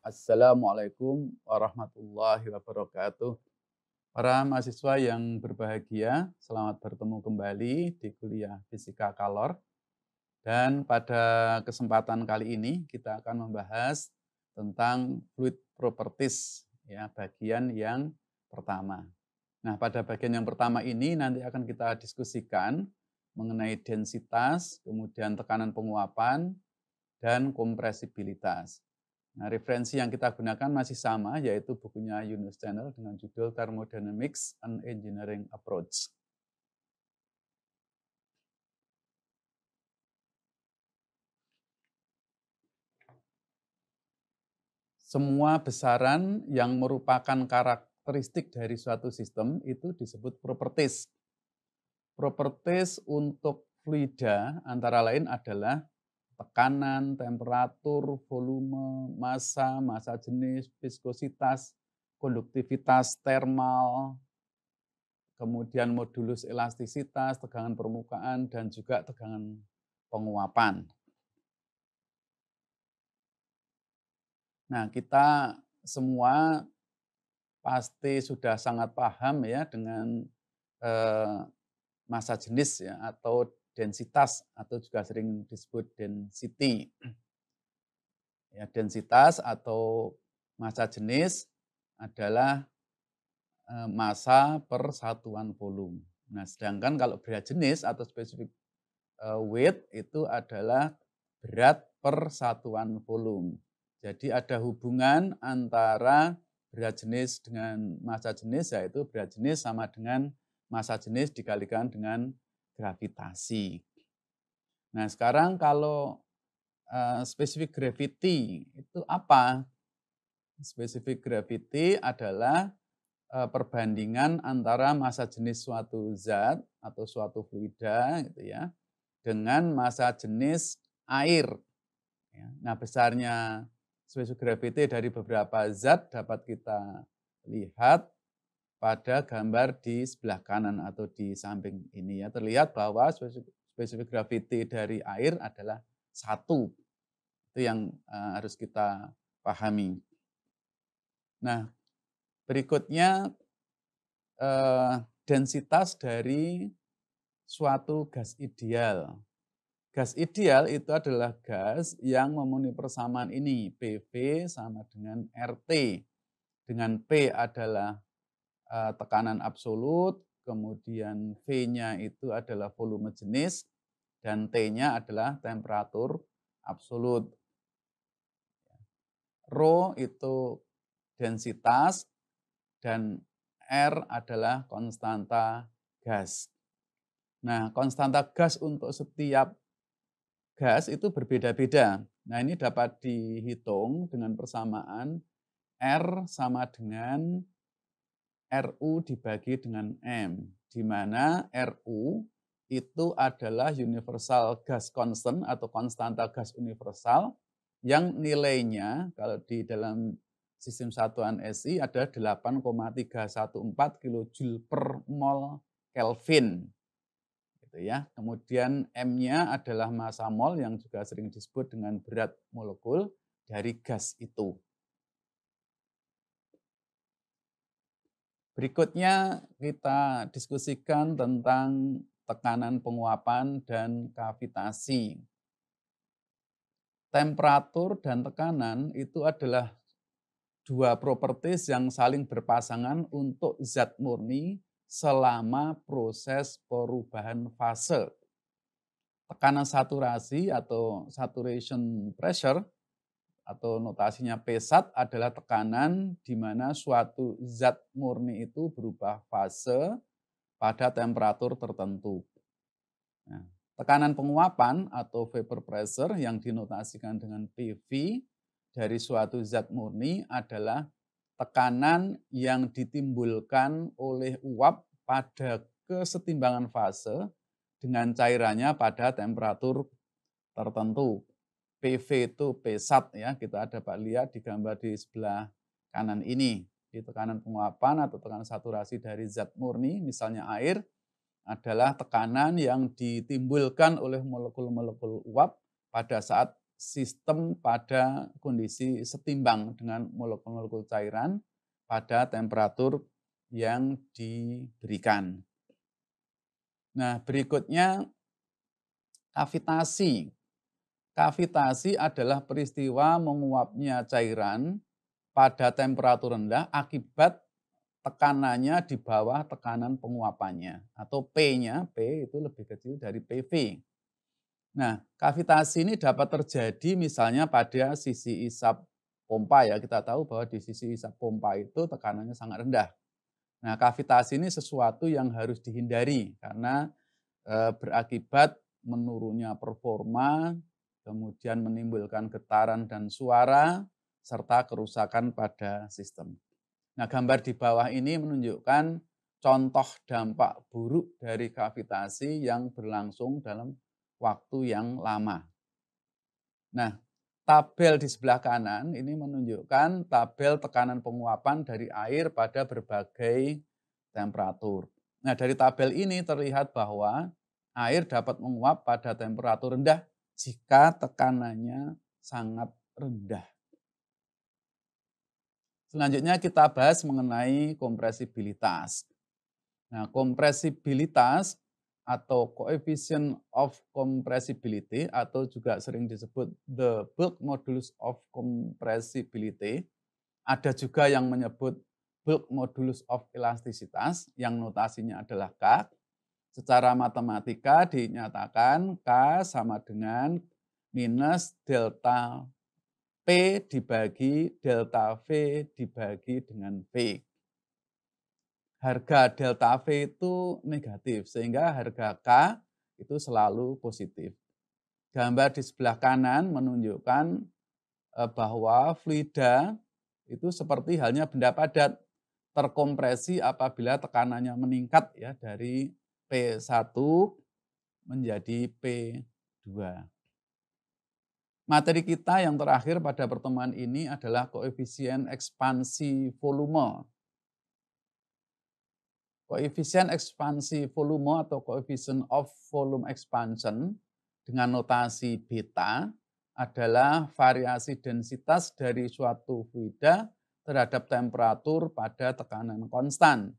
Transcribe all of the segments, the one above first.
Assalamualaikum warahmatullahi wabarakatuh. Para mahasiswa yang berbahagia, selamat bertemu kembali di kuliah Fisika Kalor. Dan pada kesempatan kali ini kita akan membahas tentang fluid properties, ya, bagian yang pertama. Nah, pada bagian yang pertama ini nanti akan kita diskusikan mengenai densitas, kemudian tekanan penguapan, dan kompresibilitas. Nah, referensi yang kita gunakan masih sama, yaitu bukunya Yunus Channel dengan judul Thermodynamics and Engineering Approach. Semua besaran yang merupakan karakteristik dari suatu sistem itu disebut properties. Properties untuk fluida antara lain adalah tekanan, temperatur, volume, massa jenis, viskositas, konduktivitas termal, kemudian modulus elastisitas, tegangan permukaan, dan juga tegangan penguapan. Nah, kita semua pasti sudah sangat paham ya dengan eh, massa jenis ya atau densitas atau juga sering disebut density. Ya, densitas atau massa jenis adalah massa per satuan volume. Nah, sedangkan kalau berat jenis atau spesifik weight itu adalah berat per satuan volume. Jadi ada hubungan antara berat jenis dengan massa jenis, yaitu berat jenis sama dengan massa jenis dikalikan dengan gravitasi. Nah, sekarang kalau specific gravity itu apa? Specific gravity adalah perbandingan antara massa jenis suatu zat atau suatu fluida gitu ya dengan massa jenis air. Ya. Nah, besarnya specific gravity dari beberapa zat dapat kita lihat pada gambar di sebelah kanan atau di samping ini ya. Terlihat bahwa specific gravity dari air adalah 1. Itu yang harus kita pahami. Nah, berikutnya densitas dari suatu gas ideal. Gas ideal itu adalah gas yang memenuhi persamaan ini, PV sama dengan RT. Dengan P adalah tekanan absolut, kemudian V-nya itu adalah volume jenis, dan T-nya adalah temperatur absolut. Rho itu densitas, dan R adalah konstanta gas. Nah, konstanta gas untuk setiap gas itu berbeda-beda. Nah, ini dapat dihitung dengan persamaan R sama dengan RU dibagi dengan M, di mana RU itu adalah universal gas constant atau konstanta gas universal yang nilainya kalau di dalam sistem satuan SI ada 8,314 kJ per mol Kelvin. Gitu ya. Kemudian M-nya adalah massa mol yang juga sering disebut dengan berat molekul dari gas itu. Berikutnya kita diskusikan tentang tekanan penguapan dan kavitasi. Temperatur dan tekanan itu adalah dua properties yang saling berpasangan untuk zat murni selama proses perubahan fase. Tekanan saturasi atau saturation pressure atau notasinya P-sat adalah tekanan di mana suatu zat murni itu berubah fase pada temperatur tertentu. Nah, tekanan penguapan atau vapor pressure yang dinotasikan dengan PV dari suatu zat murni adalah tekanan yang ditimbulkan oleh uap pada kesetimbangan fase dengan cairannya pada temperatur tertentu. PV itu P-sat ya, kita dapat lihat di gambar di sebelah kanan ini. Di tekanan penguapan atau tekanan saturasi dari zat murni, misalnya air, adalah tekanan yang ditimbulkan oleh molekul-molekul uap pada saat sistem pada kondisi setimbang dengan molekul-molekul cairan pada temperatur yang diberikan. Nah, berikutnya kavitasi. Kavitasi adalah peristiwa menguapnya cairan pada temperatur rendah akibat tekanannya di bawah tekanan penguapannya atau P-nya, P itu lebih kecil dari PV. Nah, kavitasi ini dapat terjadi misalnya pada sisi isap pompa ya. Kita tahu bahwa di sisi isap pompa itu tekanannya sangat rendah. Nah, kavitasi ini sesuatu yang harus dihindari karena berakibat menurunnya performa, kemudian menimbulkan getaran dan suara, serta kerusakan pada sistem. Nah, gambar di bawah ini menunjukkan contoh dampak buruk dari kavitasi yang berlangsung dalam waktu yang lama. Nah, tabel di sebelah kanan ini menunjukkan tabel tekanan penguapan dari air pada berbagai temperatur. Nah, dari tabel ini terlihat bahwa air dapat menguap pada temperatur rendah jika tekanannya sangat rendah. Selanjutnya kita bahas mengenai kompresibilitas. Nah, kompresibilitas atau coefficient of compressibility atau juga sering disebut the bulk modulus of compressibility. Ada juga yang menyebut bulk modulus of elastisitas yang notasinya adalah K. Secara matematika dinyatakan K sama dengan minus delta P dibagi delta V dibagi dengan V. Harga delta V itu negatif, sehingga harga K itu selalu positif. Gambar di sebelah kanan menunjukkan bahwa fluida itu seperti halnya benda padat, terkompresi apabila tekanannya meningkat ya dari P1 menjadi P2. Materi kita yang terakhir pada pertemuan ini adalah koefisien ekspansi volume. Koefisien ekspansi volume atau coefficient of volume expansion dengan notasi beta adalah variasi densitas dari suatu fluida terhadap temperatur pada tekanan konstan.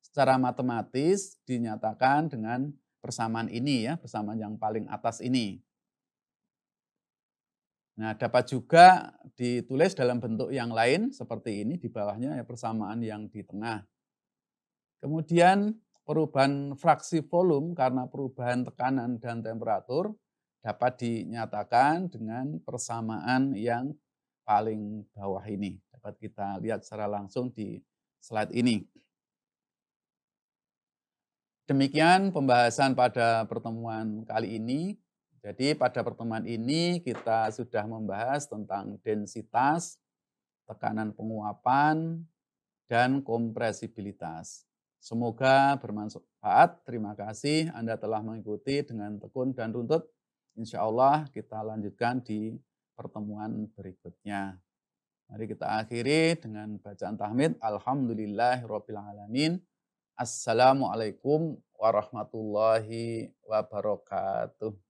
Secara matematis dinyatakan dengan persamaan ini ya, persamaan yang paling atas ini. Nah, dapat juga ditulis dalam bentuk yang lain seperti ini, di bawahnya ya persamaan yang di tengah. Kemudian perubahan fraksi volume karena perubahan tekanan dan temperatur dapat dinyatakan dengan persamaan yang paling bawah ini. Dapat kita lihat secara langsung di slide ini. Demikian pembahasan pada pertemuan kali ini. Jadi pada pertemuan ini kita sudah membahas tentang densitas, tekanan penguapan, dan kompresibilitas. Semoga bermanfaat. Terima kasih Anda telah mengikuti dengan tekun dan runtut. Insya Allah kita lanjutkan di pertemuan berikutnya. Mari kita akhiri dengan bacaan tahmid. Alhamdulillahirrabbilalamin. Assalamualaikum warahmatullahi wabarakatuh.